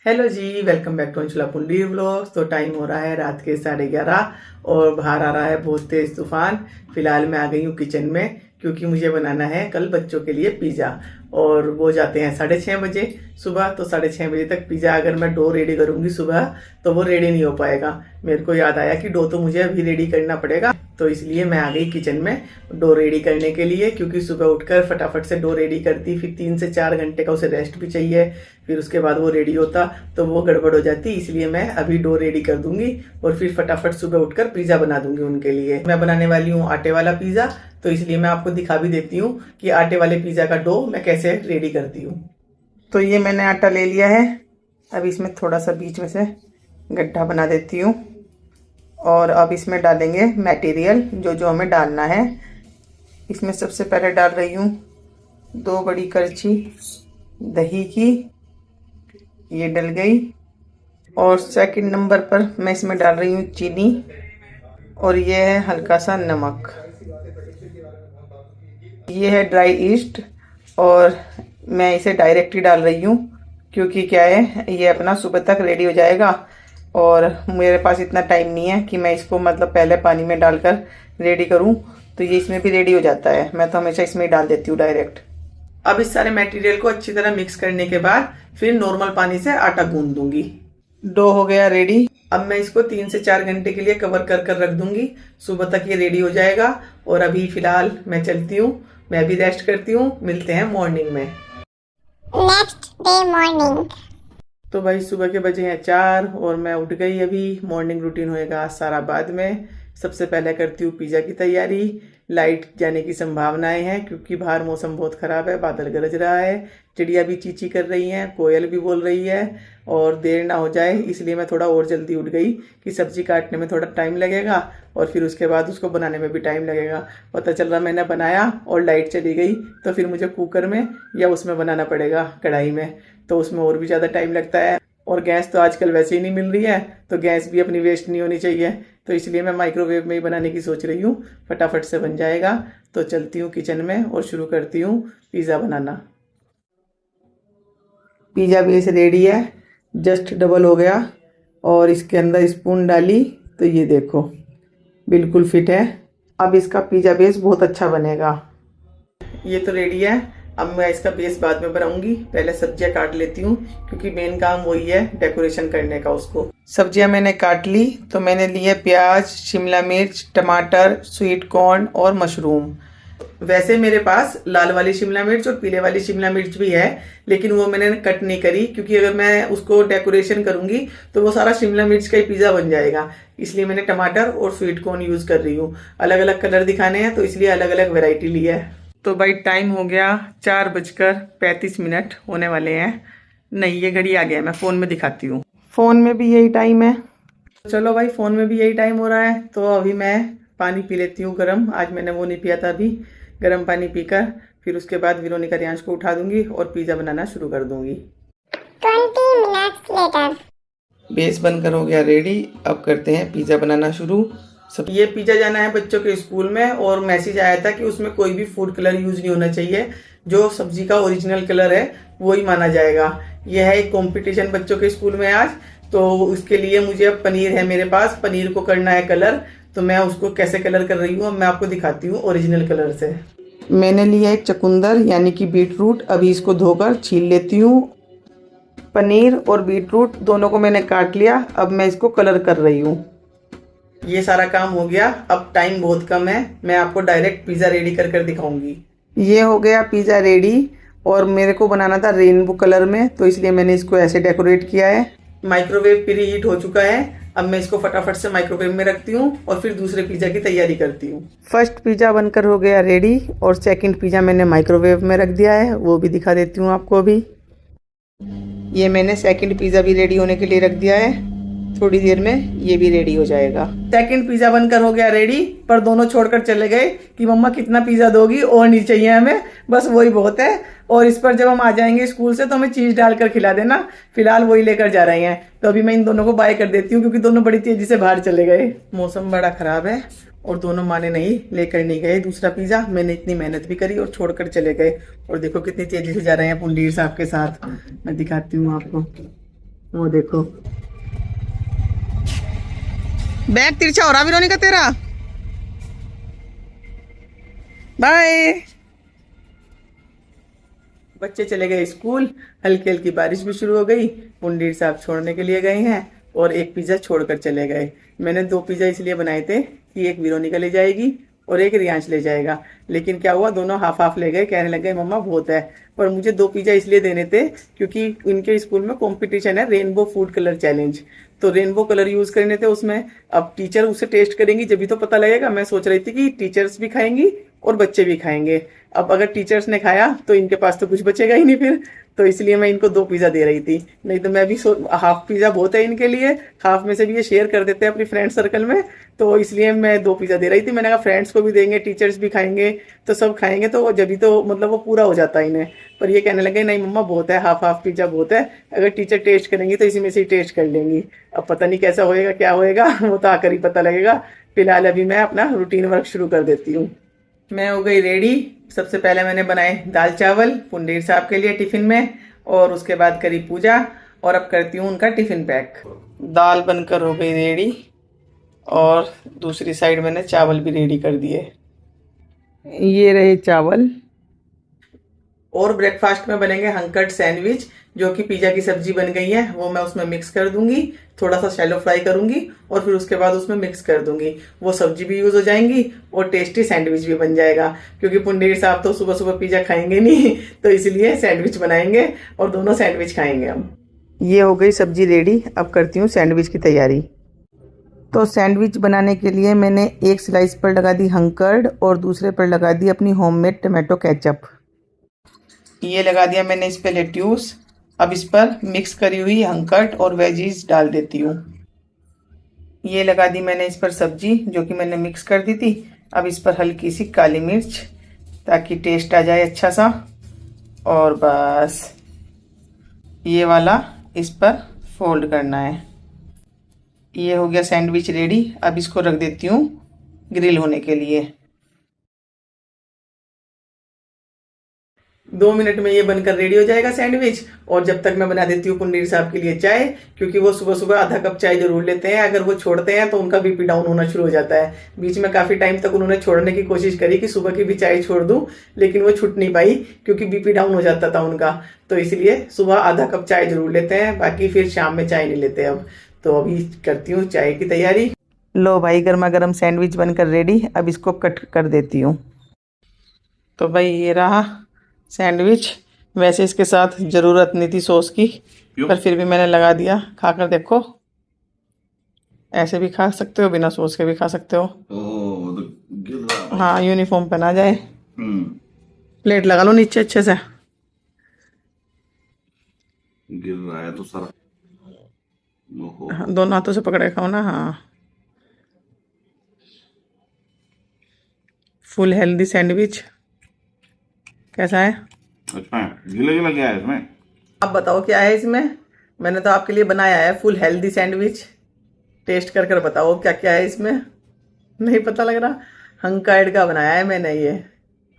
Hello ji, welcome back to Anshula Pundi vlogs. तो time हो रहा है रात के 11:30 और बाहर आ रहा है बहुत तेज तूफान। फिलहाल मैं आ गई हूँ किचन में क्योंकि मुझे बनाना है कल बच्चों के लिए पिज़्ज़ा। और वो जाते हैं 6:30 बजे सुबह। तो 6:30 बजे तक पिज़्ज़ा अगर मैं डो रेडी करूँगी सुबह तो वो रेडी नहीं हो पाएगा। मेरे को याद आया कि डो तो मुझे अभी रेडी करना पड़ेगा, तो इसलिए मैं आ गई किचन में डो रेडी करने के लिए। क्योंकि सुबह उठकर फटाफट से डो रेडी करती, फिर 3 से 4 घंटे का उसे रेस्ट भी चाहिए, फिर उसके बाद वो रेडी होता तो वो गड़बड़ हो जाती। इसलिए मैं अभी डो रेडी कर दूंगी और फिर फटाफट सुबह उठकर पिज़्ज़ा बना दूंगी उनके लिए। मैं बनाने वाली हूँ आटे वाला पिज़्ज़ा, तो इसलिए मैं आपको दिखा भी देती हूँ कि आटे वाले पिज़्ज़ा का डो मैं कैसे रेडी करती हूँ। तो ये मैंने आटा ले लिया है। अब इसमें थोड़ा सा बीच में से गड्ढा बना देती हूँ और अब इसमें डालेंगे मटेरियल जो जो हमें डालना है। इसमें सबसे पहले डाल रही हूँ 2 बड़ी करछी दही की, ये डल गई। और सेकंड नंबर पर मैं इसमें डाल रही हूँ चीनी और ये है हल्का सा नमक। ये है ड्राई ईस्ट और मैं इसे डायरेक्ट ही डाल रही हूँ क्योंकि क्या है, ये अपना सुबह तक रेडी हो जाएगा और मेरे पास इतना टाइम नहीं है कि मैं इसको मतलब पहले पानी में डालकर रेडी करूँ। तो ये इसमें भी रेडी हो जाता है, मैं तो हमेशा इसमें ही डाल देती हूँ डायरेक्ट। अब इस सारे मटेरियल को अच्छी तरह मिक्स करने के बाद फिर नॉर्मल पानी से आटा गूंद दूंगी। डो हो गया रेडी। अब मैं इसको 3 से 4 घंटे के लिए कवर कर कर रख दूंगी, सुबह तक ये रेडी हो जाएगा। और अभी फिलहाल मैं चलती हूँ, मैं भी रेस्ट करती हूँ। मिलते हैं मॉर्निंग में। Next day morning. तो भाई सुबह के बजे हैं 4 और मैं उठ गई। अभी मॉर्निंग रूटीन होएगा सारा बाद में। सबसे पहले करती हूँ पिज़्ज़ा की तैयारी। लाइट जाने की संभावनाएं हैं क्योंकि बाहर मौसम बहुत ख़राब है, बादल गरज रहा है, चिड़िया भी चींची कर रही हैं, कोयल भी बोल रही है और देर ना हो जाए इसलिए मैं थोड़ा और जल्दी उठ गई कि सब्ज़ी काटने में थोड़ा टाइम लगेगा और फिर उसके बाद उसको बनाने में भी टाइम लगेगा। पता चल रहा मैंने बनाया और लाइट चली गई तो फिर मुझे कुकर में या उसमें बनाना पड़ेगा कढ़ाई में, तो उसमें और भी ज़्यादा टाइम लगता है। और गैस तो आजकल वैसे ही नहीं मिल रही है तो गैस भी अपनी वेस्ट नहीं होनी चाहिए, तो इसलिए मैं माइक्रोवेव में ही बनाने की सोच रही हूँ, फटाफट से बन जाएगा। तो चलती हूँ किचन में और शुरू करती हूँ पिज़्ज़ा बनाना। पिज़्ज़ा बेस रेडी है, जस्ट डबल हो गया और इसके अंदर स्पून डाली तो ये देखो बिल्कुल फिट है। अब इसका पिज़्ज़ा बेस बहुत अच्छा बनेगा। ये तो रेडी है, अब मैं इसका बेस बाद में बनाऊंगी। पहले सब्जियां काट लेती हूँ क्योंकि मेन काम वही है डेकोरेशन करने का। उसको सब्जियां मैंने काट ली, तो मैंने लिए प्याज, शिमला मिर्च, टमाटर, स्वीट कॉर्न और मशरूम। वैसे मेरे पास लाल वाली शिमला मिर्च और पीले वाली शिमला मिर्च भी है, लेकिन वो मैंने कट नहीं करी क्योंकि अगर मैं उसको डेकोरेशन करूंगी तो वो सारा शिमला मिर्च का ही पिज़्ज़ा बन जाएगा। इसलिए मैंने टमाटर और स्वीट कॉर्न यूज़ कर रही हूँ। अलग अलग कलर दिखाने हैं तो इसलिए अलग अलग वेराइटी ली है। तो भाई टाइम हो गया 4:35 होने वाले हैं। नहीं, ये घड़ी आ गया, मैं फ़ोन में दिखाती हूँ। फ़ोन में भी यही टाइम है। चलो भाई, फ़ोन में भी यही टाइम हो रहा है तो अभी मैं पानी पी लेती हूँ गर्म। आज मैंने वो नहीं पिया था, अभी गर्म पानी पीकर फिर उसके बाद विरोनिका रियांश को उठा दूंगी और पिज़्ज़ा बनाना शुरू कर दूंगी। 20 minutes later. बेस बनकर हो गया रेडी। अब करते हैं पिज़्ज़ा बनाना शुरू। सब ये पिज़्ज़ा जाना है बच्चों के स्कूल में और मैसेज आया था कि उसमें कोई भी फूड कलर यूज़ नहीं होना चाहिए, जो सब्जी का ओरिजिनल कलर है वही माना जाएगा। यह है एक कंपटीशन बच्चों के स्कूल में आज, तो उसके लिए मुझे अब पनीर है मेरे पास, पनीर को करना है कलर। तो मैं उसको कैसे कलर कर रही हूँ अब मैं आपको दिखाती हूँ ओरिजिनल कलर से। मैंने लिया एक चुकंदर यानी कि बीट रूट, अभी इसको धोकर छील लेती हूँ। पनीर और बीट रूट दोनों को मैंने काट लिया, अब मैं इसको कलर कर रही हूँ। ये सारा काम हो गया, अब टाइम बहुत कम है, मैं आपको डायरेक्ट पिज़्ज़ा रेडी कर कर दिखाऊंगी। ये हो गया पिज़्ज़ा रेडी और मेरे को बनाना था रेनबो कलर में, तो इसलिए मैंने इसको ऐसे डेकोरेट किया है। माइक्रोवेव प्री हीट हो चुका है, अब मैं इसको फटाफट से माइक्रोवेव में रखती हूँ और फिर दूसरे पिज़्ज़ा की तैयारी करती हूँ। फर्स्ट पिज़्ज़ा बनकर हो गया रेडी और सेकंड पिज़्ज़ा मैंने माइक्रोवेव में रख दिया है, वो भी दिखा देती हूँ आपको। अभी ये मैंने सेकंड पिज़्ज़ा भी रेडी होने के लिए रख दिया है, थोड़ी देर में ये भी रेडी हो जाएगा। सेकंड पिज़्ज़ा बनकर हो गया रेडी, पर दोनों छोड़कर चले गए कि मम्मा कितना पिज़्ज़ा दोगी, और नहीं चाहिए हमें, बस वही बहुत है। और इस पर जब हम आ जाएंगे स्कूल से तो हमें चीज़ डालकर खिला देना। फिलहाल वही लेकर जा रहे हैं, तो अभी मैं इन दोनों को बाय कर देती हूँ क्योंकि दोनों बड़ी तेजी से बाहर चले गए। मौसम बड़ा ख़राब है और दोनों माने नहीं, लेकर नहीं गए दूसरा पिज़्ज़ा। मैंने इतनी मेहनत भी करी और छोड़कर चले गए। और देखो कितनी तेज़ी से जा रहे हैं पुंडीर साहब के साथ, मैं दिखाती हूँ आपको। वो देखो, बैग तिरछा हो रहा विरोनिका तेरा। बाय। बच्चे चले गए स्कूल, हल्की हल्की बारिश भी शुरू हो गई। पुंडीर साहब छोड़ने के लिए गए हैं और एक पिज़्ज़ा छोड़कर चले गए। मैंने 2 पिज़्ज़ा इसलिए बनाए थे कि एक विरोनिका ले जाएगी और एक रियांश ले जाएगा। लेकिन क्या हुआ, दोनों हाफ हाफ ले गए, कहने लगे मम्मा बहुत है। पर मुझे 2 पिज़्ज़ा इसलिए देने थे क्योंकि इनके स्कूल में कंपटीशन है, रेनबो फूड कलर चैलेंज। तो रेनबो कलर यूज़ करने थे उसमें। अब टीचर उसे टेस्ट करेंगी जब भी तो पता लगेगा। मैं सोच रही थी कि टीचर्स भी खाएंगी और बच्चे भी खाएंगे। अब अगर टीचर्स ने खाया तो इनके पास तो कुछ बचेगा ही नहीं फिर। तो इसलिए मैं इनको 2 पिज़्ज़ा दे रही थी, नहीं तो मैं भी हाफ पिज़्ज़ा बहुत है इनके लिए, हाफ में से भी ये शेयर कर देते हैं अपनी फ्रेंड सर्कल में। तो इसलिए मैं 2 पिज़्ज़ा दे रही थी। मैंने कहा फ्रेंड्स को भी देंगे, टीचर्स भी खाएंगे, तो सब खाएंगे तो जब भी तो मतलब वो पूरा हो जाता है इन्हें। पर ये कहने लगे नहीं मम्मा बहुत है, हाफ हाफ पिज़्ज़ा बहुत है, अगर टीचर टेस्ट करेंगी तो इसी में से ही टेस्ट कर लेंगी। अब पता नहीं कैसा होएगा क्या होएगा, वो तो आकर ही पता लगेगा। फिलहाल अभी मैं अपना रूटीन वर्क शुरू कर देती हूँ। मैं हो गई रेडी। सबसे पहले मैंने बनाए दाल चावल पुंडीर साहब के लिए टिफिन में, और उसके बाद करी पूजा, और अब करती हूँ उनका टिफिन पैक। दाल बनकर हो गई रेडी और दूसरी साइड मैंने चावल भी रेडी कर दिए। ये रहे चावल। और ब्रेकफास्ट में बनेंगे हंकट सैंडविच, जो कि पिज़्ज़ा की सब्जी बन गई है, वो मैं उसमें मिक्स कर दूंगी। थोड़ा सा शैलो फ्राई करूंगी और फिर उसके बाद उसमें मिक्स कर दूंगी। वो सब्जी भी यूज़ हो जाएंगी और टेस्टी सैंडविच भी बन जाएगा, क्योंकि पुंडीर साहब तो सुबह सुबह पिज़्ज़ा खाएंगे नहीं, तो इसलिए सैंडविच बनाएंगे और दोनों सैंडविच खाएंगे हम। ये हो गई सब्जी रेडी, अब करती हूँ सैंडविच की तैयारी। तो सैंडविच बनाने के लिए मैंने एक स्लाइस पर लगा दी हंकर्ड और दूसरे पर लगा दी अपनी होममेड टमाटो केचप। ये लगा दिया मैंने इस पे लेट्यूस। अब इस पर मिक्स करी हुई हंकट और वेजीज डाल देती हूँ। ये लगा दी मैंने इस पर सब्जी जो कि मैंने मिक्स कर दी थी। अब इस पर हल्की सी काली मिर्च ताकि टेस्ट आ जाए अच्छा सा, और बस ये वाला इस पर फोल्ड करना है। ये हो गया सैंडविच रेडी। अब इसको रख देती हूँ ग्रिल होने के लिए। 2 मिनट में ये बनकर रेडी हो जाएगा सैंडविच। और जब तक मैं बना देती हूँ पुंडीर साहब के लिए चाय, क्योंकि वो सुबह सुबह आधा कप चाय जरूर लेते हैं। अगर वो छोड़ते हैं तो उनका बीपी डाउन होना शुरू हो जाता है। बीच में काफी टाइम तक उन्होंने छोड़ने की कोशिश करी कि सुबह की भी चाय छोड़ दूं, लेकिन वो छूट नहीं पाई क्योंकि बीपी डाउन हो जाता था उनका। तो इसलिए सुबह आधा कप चाय जरूर लेते हैं, बाकी फिर शाम में चाय नहीं लेते अब। तो अभी करती हूँ चाय की तैयारी। लो भाई, गर्मा गर्म सैंडविच बनकर रेडी। अब इसको कट कर देती हूँ। तो भाई ये रहा सैंडविच। वैसे इसके साथ ज़रूरत नहीं थी सॉस की, पर फिर भी मैंने लगा दिया। खाकर देखो, ऐसे भी खा सकते हो, बिना सॉस के भी खा सकते हो। तो गिर रहा है। हाँ, यूनिफॉर्म पहना जाए। प्लेट लगा लो नीचे अच्छे से। गिर रहा है तो सारा। ओहो। हाँ, दोनों हाथों से पकड़े खाओ ना। हाँ, फुल हेल्दी सैंडविच कैसा है? अच्छा है, गिला गिला क्या है इसमें? आप बताओ क्या है इसमें। मैंने तो आपके लिए बनाया है फुल हेल्दी सैंडविच। टेस्ट कर कर बताओ क्या क्या है इसमें। नहीं पता लग रहा? हंकाइड का बनाया है मैंने ये।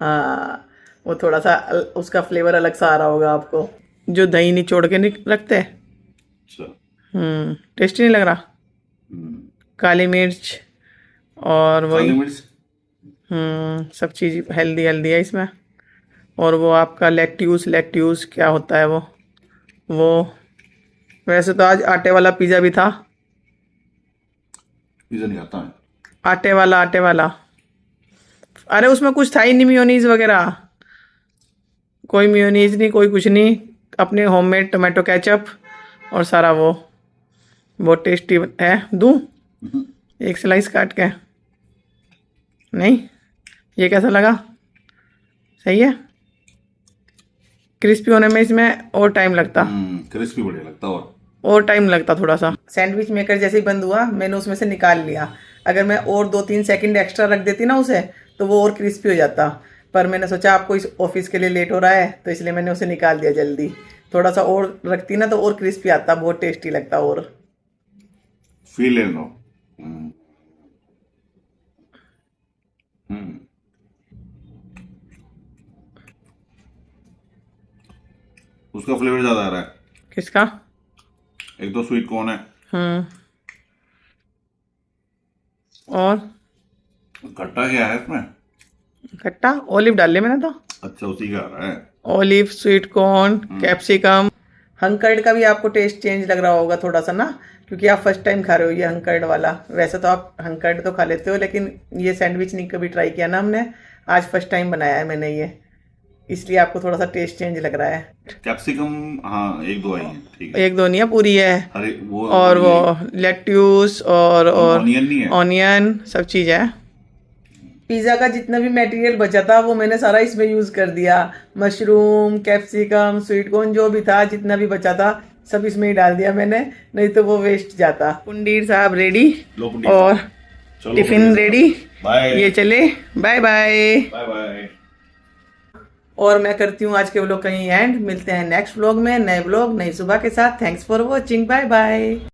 हाँ, वो थोड़ा सा उसका फ्लेवर अलग सा आ रहा होगा आपको, जो दही निचोड़ के नहीं रखते। अच्छा। टेस्टी नहीं लग रहा? काली मिर्च और काली वही मिर्च। सब चीज़ हेल्दी हेल्दी है इसमें। और वो आपका लेट्यूस क्या होता है वो वैसे तो आज आटे वाला पिज़्ज़ा भी था। पिज़्ज़ा नहीं आता है। आटे वाला। अरे उसमें कुछ था ही नहीं, मेयोनीज वगैरह। कोई मेयोनीज नहीं, कोई कुछ नहीं। अपने होममेड टमाटो केचप और सारा वो बहुत टेस्टी है। दूँ एक स्लाइस काट के? नहीं, ये कैसा लगा? सही है? क्रिस्पी होने में इसमें और टाइम लगता। क्रिस्पी बढ़िया लगता और टाइम लगता थोड़ा सा। सैंडविच मेकर जैसे ही बंद हुआ मैंने उसमें से निकाल लिया। अगर मैं और 2-3 सेकंड एक्स्ट्रा रख देती ना उसे, तो वो और क्रिस्पी हो जाता। पर मैंने सोचा आपको इस ऑफिस के लिए लेट हो रहा है, तो इसलिए मैंने उसे निकाल दिया जल्दी। थोड़ा सा और रखती ना तो और क्रिस्पी आता, बहुत टेस्टी लगता। और फील है नो। उसका फ्लेवर ज्यादा आ रहा है। किसका? एक तो स्वीट कॉर्न है और खट्टा क्या है इसमें? खट्टा ओलिव डाल लिया मैंने तो। अच्छा उसी का आ रहा है। Olive, sweet corn, capsicum. हंकर्ड का भी आपको टेस्ट चेंज लग रहा होगा थोड़ा सा ना, क्योंकि आप फर्स्ट टाइम खा रहे हो ये हंकर्ड वाला। वैसे तो आप हंकर्ड तो खा लेते हो, लेकिन ये सैंडविच नहीं कभी ट्राई किया ना हमने, आज फर्स्ट टाइम बनाया है मैंने ये, इसलिए आपको थोड़ा सा टेस्ट चेंज लग रहा है। कैप्सिकम हाँ एक दो आई है, ठीक है। एक दो नहीं है, पूरी है। अरे वो और वो लेट्यूस और ऑनियन नहीं है। ऑनियन सब चीज़ है। पिज़्ज़ा का जितना भी मटेरियल बचा था वो मैंने सारा इसमें यूज़ कर दिया। मशरूम, कैप्सिकम, स्वीट कॉर्न जो भी था, जितना भी बचा था सब इसमें ही डाल दिया मैंने, नहीं तो वो वेस्ट जाता। पुंडीर साहब रेडी और टिफिन रेडी। ये चले, बाय बाय। Bye bye. और मैं करती हूँ आज के व्लॉग का यहीं एंड। मिलते हैं नेक्स्ट व्लॉग में, नए व्लॉग नई सुबह के साथ। Thanks for watching, bye bye.